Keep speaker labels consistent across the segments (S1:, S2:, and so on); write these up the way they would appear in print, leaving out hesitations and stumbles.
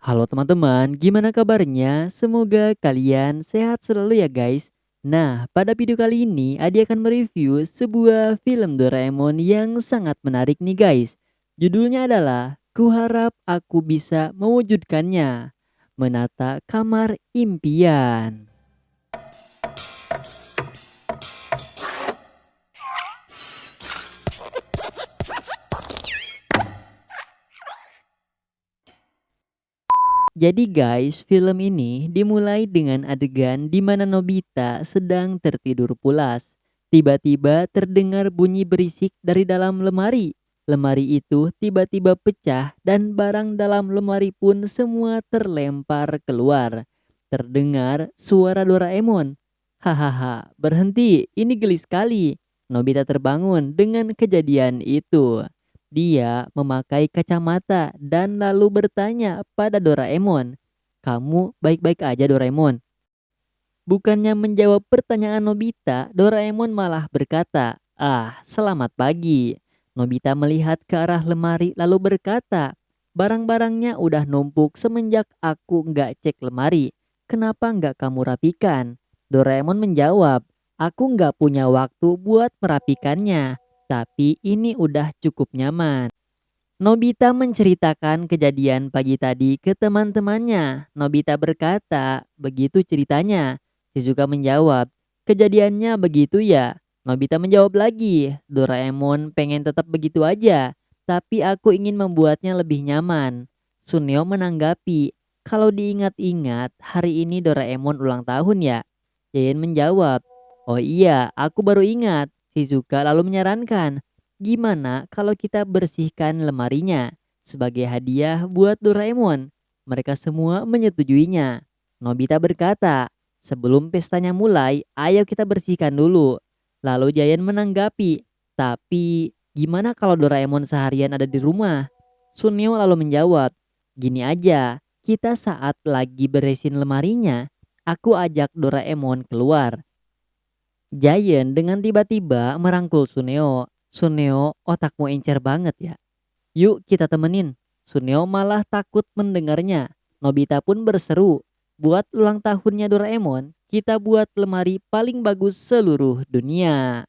S1: Halo teman-teman, gimana kabarnya? Semoga kalian sehat selalu ya guys. Nah, pada video kali ini Adi akan mereview sebuah film Doraemon yang sangat menarik nih guys. Judulnya adalah Kuharap Aku Bisa Mewujudkannya. Menata Kamar Impian. Jadi guys, film ini dimulai dengan adegan di mana Nobita sedang tertidur pulas. Tiba-tiba terdengar bunyi berisik dari dalam lemari. Lemari itu tiba-tiba pecah dan barang dalam lemari pun semua terlempar keluar. Terdengar suara Doraemon. Hahaha, berhenti, ini geli sekali. Nobita terbangun dengan kejadian itu. Dia memakai kacamata dan lalu bertanya pada Doraemon, "Kamu baik-baik aja, Doraemon?" Bukannya menjawab pertanyaan Nobita, Doraemon malah berkata, "Ah, selamat pagi." Nobita melihat ke arah lemari lalu berkata, "Barang-barangnya udah numpuk semenjak aku nggak cek lemari. Kenapa nggak kamu rapikan?" Doraemon menjawab, "Aku nggak punya waktu buat merapikannya, tapi ini udah cukup nyaman." Nobita menceritakan kejadian pagi tadi ke teman-temannya. Nobita berkata, "Begitu ceritanya." Shizuka menjawab, "Kejadiannya begitu ya?" Nobita menjawab lagi, "Doraemon pengen tetap begitu aja, tapi aku ingin membuatnya lebih nyaman." Suneo menanggapi, "Kalau diingat-ingat, hari ini Doraemon ulang tahun ya?" Jayen menjawab, "Oh iya, aku baru ingat." Shizuka lalu menyarankan, "Gimana kalau kita bersihkan lemarinya sebagai hadiah buat Doraemon?" Mereka semua menyetujuinya. Nobita berkata, "Sebelum pestanya mulai, ayo kita bersihkan dulu." Lalu Giant menanggapi, "Tapi gimana kalau Doraemon seharian ada di rumah?" Suneo lalu menjawab, "Gini aja, kita saat lagi beresin lemarinya, aku ajak Doraemon keluar." Giant dengan tiba-tiba merangkul Suneo. "Suneo, otakmu encer banget ya. Yuk kita temenin." Suneo malah takut mendengarnya. Nobita pun berseru, "Buat ulang tahunnya Doraemon, kita buat lemari paling bagus seluruh dunia."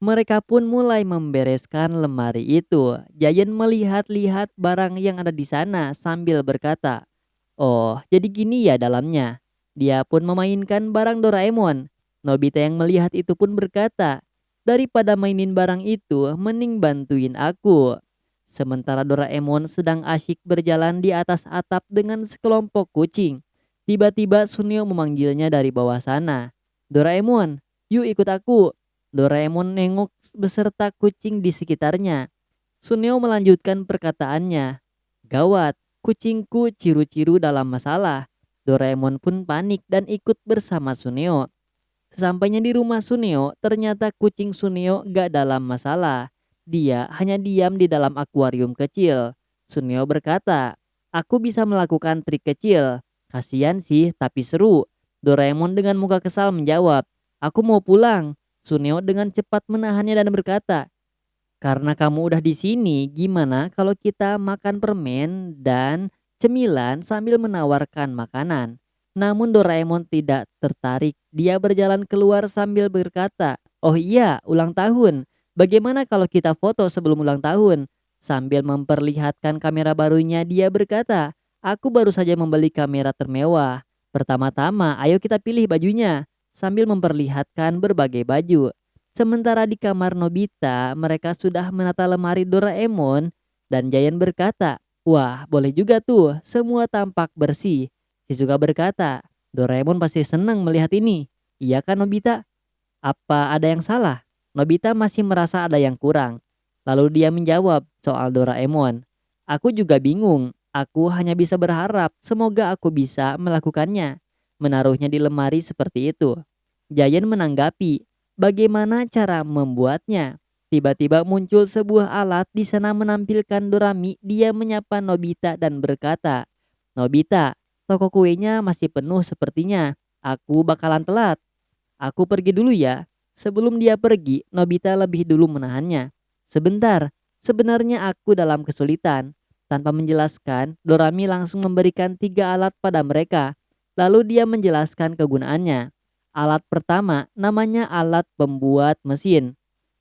S1: Mereka pun mulai membereskan lemari itu. Giant melihat-lihat barang yang ada di sana sambil berkata, "Oh, jadi gini ya dalamnya." Dia pun memainkan barang Doraemon. Nobita yang melihat itu pun berkata, "Daripada mainin barang itu, mending bantuin aku." Sementara Doraemon sedang asyik berjalan di atas atap dengan sekelompok kucing. Tiba-tiba Sunio memanggilnya dari bawah sana. "Doraemon, yuk ikut aku." Doraemon nengok beserta kucing di sekitarnya. Suneo melanjutkan perkataannya, "Gawat, kucingku ciru-ciru dalam masalah." Doraemon pun panik dan ikut bersama Suneo. Sesampainya di rumah Suneo, ternyata kucing Suneo gak dalam masalah. Dia hanya diam di dalam akuarium kecil. Suneo berkata, "Aku bisa melakukan trik kecil. Kasian sih, tapi seru." Doraemon dengan muka kesal menjawab, "Aku mau pulang." Suneo dengan cepat menahannya dan berkata, "Karena kamu udah di sini, gimana kalau kita makan permen dan cemilan sambil menawarkan makanan?" Namun Doraemon tidak tertarik. Dia berjalan keluar sambil berkata, "Oh iya, ulang tahun. Bagaimana kalau kita foto sebelum ulang tahun?" Sambil memperlihatkan kamera barunya, dia berkata, "Aku baru saja membeli kamera termewah. Pertama-tama, ayo kita pilih bajunya." Sambil memperlihatkan berbagai baju. Sementara di kamar Nobita, mereka sudah menata lemari Doraemon dan Giant berkata, "Wah, boleh juga tuh, semua tampak bersih." Shizuka berkata, "Doraemon pasti senang melihat ini. Iya kan Nobita? Apa ada yang salah?" Nobita masih merasa ada yang kurang. Lalu dia menjawab soal Doraemon, "Aku juga bingung. Aku hanya bisa berharap semoga aku bisa melakukannya. Menaruhnya di lemari seperti itu." Giant menanggapi, "Bagaimana cara membuatnya?" Tiba-tiba muncul sebuah alat di sana menampilkan Dorami. Dia menyapa Nobita dan berkata, "Nobita, toko kuenya masih penuh sepertinya. Aku bakalan telat. Aku pergi dulu ya." Sebelum dia pergi, Nobita lebih dulu menahannya. "Sebentar, sebenarnya aku dalam kesulitan. Tanpa menjelaskan, Dorami langsung memberikan 3 alat pada mereka. Lalu dia menjelaskan kegunaannya. Alat pertama namanya alat pembuat mesin.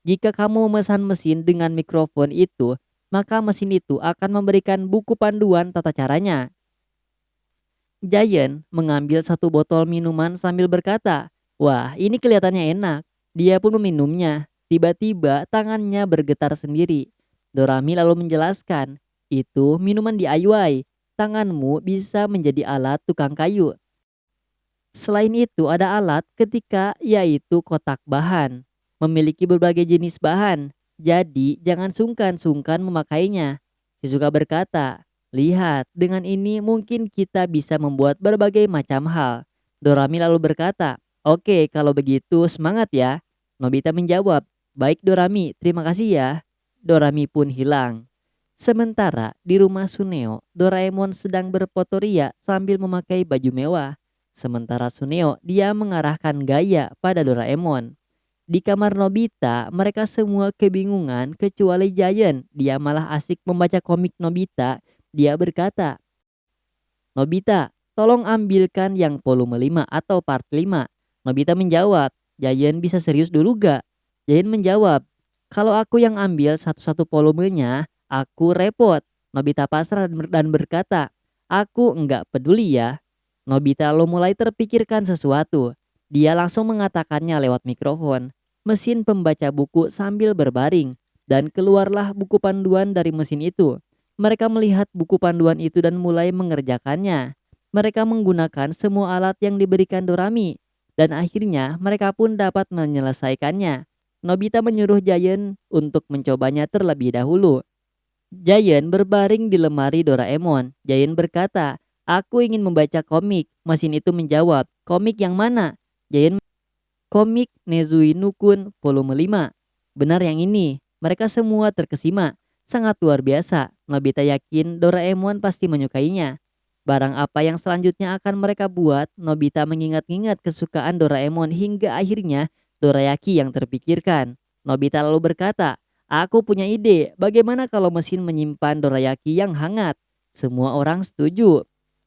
S1: Jika kamu memesan mesin dengan mikrofon itu, maka mesin itu akan memberikan buku panduan tata caranya. Giant mengambil satu botol minuman sambil berkata, "Wah, ini kelihatannya enak." Dia pun meminumnya. Tiba-tiba tangannya bergetar sendiri. Dorami lalu menjelaskan, "Itu minuman DIY. Tanganmu bisa menjadi alat tukang kayu." Selain itu ada alat ketika yaitu kotak bahan. Memiliki berbagai jenis bahan. Jadi jangan sungkan-sungkan memakainya. Shizuka berkata, "Lihat, dengan ini mungkin kita bisa membuat berbagai macam hal." Dorami lalu berkata, "Oke, kalau begitu semangat ya." Nobita menjawab, "Baik Dorami, terima kasih ya." Dorami pun hilang. Sementara di rumah Suneo, Doraemon sedang berfotoria sambil memakai baju mewah. Sementara Suneo dia mengarahkan gaya pada Doraemon. Di kamar Nobita, mereka semua kebingungan kecuali Giant. Dia malah asik membaca komik Nobita. Dia berkata, "Nobita, tolong ambilkan yang volume 5 atau part 5." Nobita menjawab, "Giant bisa serius dulu gak?" Giant menjawab, "Kalau aku yang ambil satu-satu volumenya, aku repot." Nobita pasrah dan berkata, "Aku enggak peduli ya." Nobita lalu mulai terpikirkan sesuatu. Dia langsung mengatakannya lewat mikrofon. Mesin pembaca buku sambil berbaring. Dan keluarlah buku panduan dari mesin itu. Mereka melihat buku panduan itu dan mulai mengerjakannya. Mereka menggunakan semua alat yang diberikan Dorami. Dan akhirnya mereka pun dapat menyelesaikannya. Nobita menyuruh Giant untuk mencobanya terlebih dahulu. Giant berbaring di lemari Doraemon. Giant berkata, "Aku ingin membaca komik." Mesin itu menjawab, "Komik yang mana?" Giant, "Komik Nezui Nukun volume 5." "Benar yang ini." Mereka semua terkesima. Sangat luar biasa. Nobita yakin Doraemon pasti menyukainya. Barang apa yang selanjutnya akan mereka buat, Nobita mengingat-ingat kesukaan Doraemon hingga akhirnya Dorayaki yang terpikirkan. Nobita lalu berkata, "Aku punya ide, bagaimana kalau mesin menyimpan dorayaki yang hangat?" Semua orang setuju.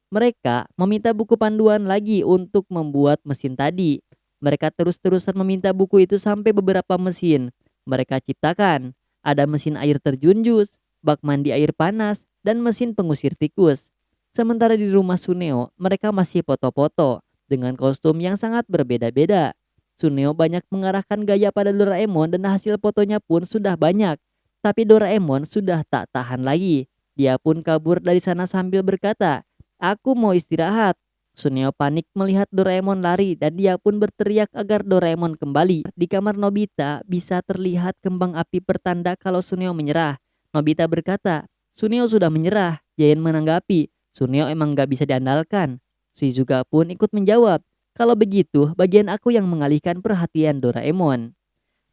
S1: Mereka meminta buku panduan lagi untuk membuat mesin tadi. Mereka terus-terusan meminta buku itu sampai beberapa mesin mereka ciptakan. Ada mesin air terjun jus, bak mandi air panas, dan mesin pengusir tikus. Sementara di rumah Suneo, mereka masih foto-foto dengan kostum yang sangat berbeda-beda. Suneo banyak mengarahkan gaya pada Doraemon dan hasil fotonya pun sudah banyak. Tapi Doraemon sudah tak tahan lagi. Dia pun kabur dari sana sambil berkata, "Aku mau istirahat." Suneo panik melihat Doraemon lari dan dia pun berteriak agar Doraemon kembali. Di kamar Nobita bisa terlihat kembang api pertanda kalau Suneo menyerah. Nobita berkata, "Suneo sudah menyerah." Giant menanggapi, "Suneo emang gak bisa diandalkan." Shizuka pun ikut menjawab, "Kalau begitu, bagian aku yang mengalihkan perhatian Doraemon."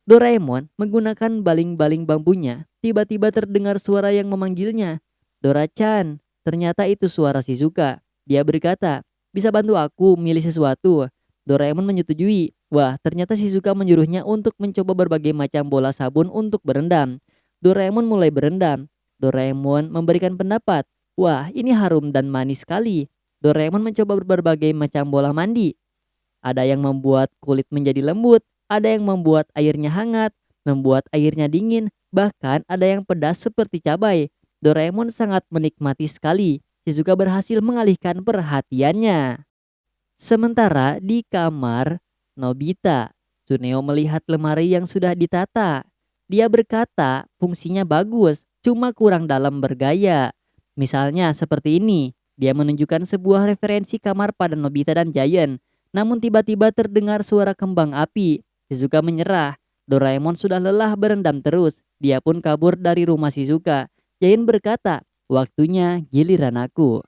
S1: Doraemon menggunakan baling-baling bambunya. Tiba-tiba terdengar suara yang memanggilnya. "Dora-chan." Ternyata itu suara Shizuka. Dia berkata, "Bisa bantu aku milih sesuatu?" Doraemon menyetujui. Wah, ternyata Shizuka menyuruhnya untuk mencoba berbagai macam bola sabun untuk berendam. Doraemon mulai berendam. Doraemon memberikan pendapat. "Wah, ini harum dan manis sekali." Doraemon mencoba berbagai macam bola mandi. Ada yang membuat kulit menjadi lembut, ada yang membuat airnya hangat, membuat airnya dingin, bahkan ada yang pedas seperti cabai. Doraemon sangat menikmati sekali. Shizuka berhasil mengalihkan perhatiannya. Sementara di kamar Nobita, Tsuneo melihat lemari yang sudah ditata. Dia berkata fungsinya bagus, cuma kurang dalam bergaya. Misalnya seperti ini, dia menunjukkan sebuah referensi kamar pada Nobita dan Giant. Namun tiba-tiba terdengar suara kembang api. Shizuka menyerah. Doraemon sudah lelah berendam terus. Dia pun kabur dari rumah Shizuka. Giant berkata, "Waktunya giliran aku."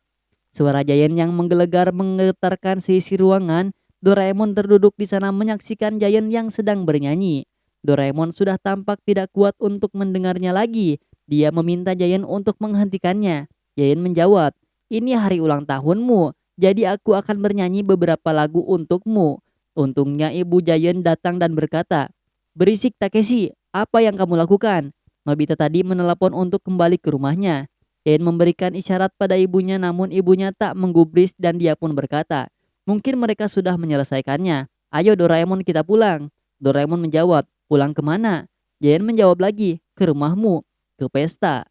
S1: Suara Giant yang menggelegar menggetarkan seisi ruangan. Doraemon terduduk di sana menyaksikan Giant yang sedang bernyanyi. Doraemon sudah tampak tidak kuat untuk mendengarnya lagi. Dia meminta Giant untuk menghentikannya. Giant menjawab, "Ini hari ulang tahunmu, jadi aku akan bernyanyi beberapa lagu untukmu." Untungnya ibu Giant datang dan berkata, "Berisik Takeshi, apa yang kamu lakukan?" Nobita tadi menelepon untuk kembali ke rumahnya. Jayan memberikan isyarat pada ibunya, namun ibunya tak menggubris dan dia pun berkata, "Mungkin mereka sudah menyelesaikannya. Ayo Doraemon, kita pulang." Doraemon menjawab, "Pulang kemana?" Jayan menjawab lagi, "Ke rumahmu, ke pesta."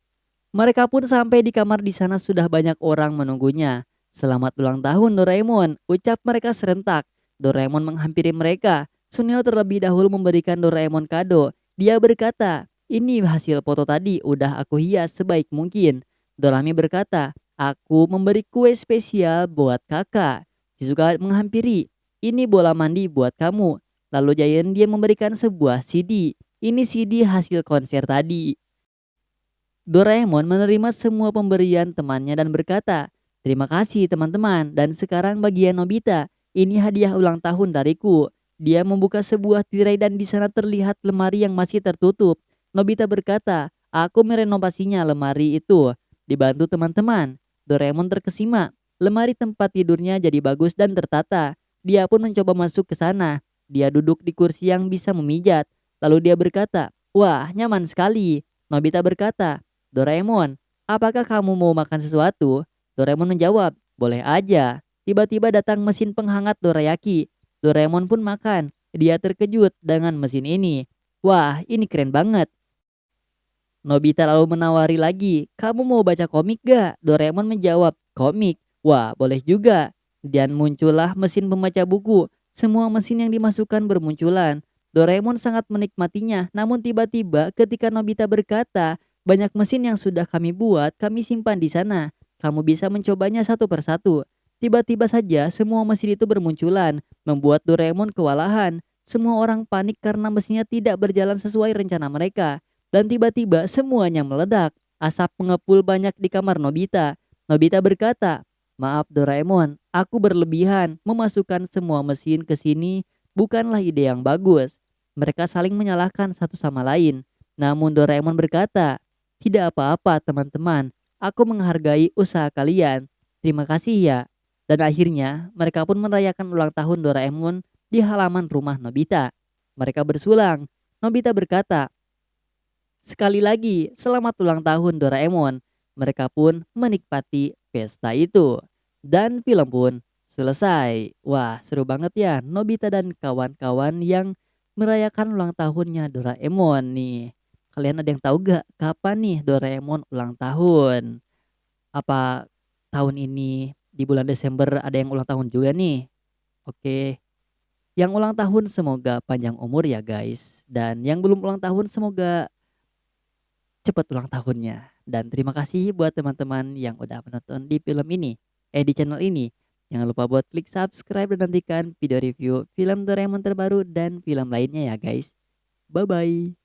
S1: Mereka pun sampai di kamar. Di sana sudah banyak orang menunggunya. "Selamat ulang tahun Doraemon," ucap mereka serentak. Doraemon menghampiri mereka. Suneo terlebih dahulu memberikan Doraemon kado. Dia berkata, "Ini hasil foto tadi, udah aku hias sebaik mungkin." Dorami berkata, "Aku memberi kue spesial buat kakak." Shizuka menghampiri, "Ini bola mandi buat kamu." Lalu Giant dia memberikan sebuah CD. Ini CD hasil konser tadi. Doraemon menerima semua pemberian temannya dan berkata, "Terima kasih teman-teman, dan sekarang bagian Nobita. Ini hadiah ulang tahun dariku." Dia membuka sebuah tirai dan di sana terlihat lemari yang masih tertutup. Nobita berkata, "Aku merenovasinya lemari itu." Dibantu teman-teman, Doraemon terkesima. Lemari tempat tidurnya jadi bagus dan tertata. Dia pun mencoba masuk ke sana. Dia duduk di kursi yang bisa memijat. Lalu dia berkata, "Wah, nyaman sekali." Nobita berkata, "Doraemon, apakah kamu mau makan sesuatu?" Doraemon menjawab, "Boleh aja." Tiba-tiba datang mesin penghangat dorayaki. Doraemon pun makan. Dia terkejut dengan mesin ini. "Wah, ini keren banget." Nobita lalu menawari lagi, "Kamu mau baca komik gak?" Doraemon menjawab, "Komik? Wah, boleh juga." Dan muncullah mesin pembaca buku. Semua mesin yang dimasukkan bermunculan. Doraemon sangat menikmatinya. Namun tiba-tiba ketika Nobita berkata, "Banyak mesin yang sudah kami buat, kami simpan di sana. Kamu bisa mencobanya satu persatu." Tiba-tiba saja semua mesin itu bermunculan, membuat Doraemon kewalahan. Semua orang panik karena mesinnya tidak berjalan sesuai rencana mereka. Dan tiba-tiba semuanya meledak. Asap mengepul banyak di kamar Nobita. Nobita berkata, "Maaf Doraemon, aku berlebihan. Memasukkan semua mesin ke sini bukanlah ide yang bagus." Mereka saling menyalahkan satu sama lain. Namun Doraemon berkata, "Tidak apa-apa teman-teman. Aku menghargai usaha kalian. Terima kasih ya." Dan akhirnya mereka pun merayakan ulang tahun Doraemon di halaman rumah Nobita. Mereka bersulang. Nobita berkata, "Sekali lagi, selamat ulang tahun Doraemon." Mereka pun menikmati pesta itu. Dan film pun selesai. Wah, seru banget ya Nobita dan kawan-kawan yang merayakan ulang tahunnya Doraemon nih. Kalian ada yang tahu gak kapan nih Doraemon ulang tahun? Apa tahun ini di bulan Desember ada yang ulang tahun juga nih? Oke, yang ulang tahun semoga panjang umur ya guys. Dan yang belum ulang tahun semoga cepet ulang tahunnya. Dan terima kasih buat teman-teman yang udah menonton di film ini, di channel ini. Jangan lupa buat klik subscribe dan nantikan video review film Doraemon terbaru dan film lainnya ya guys. Bye bye.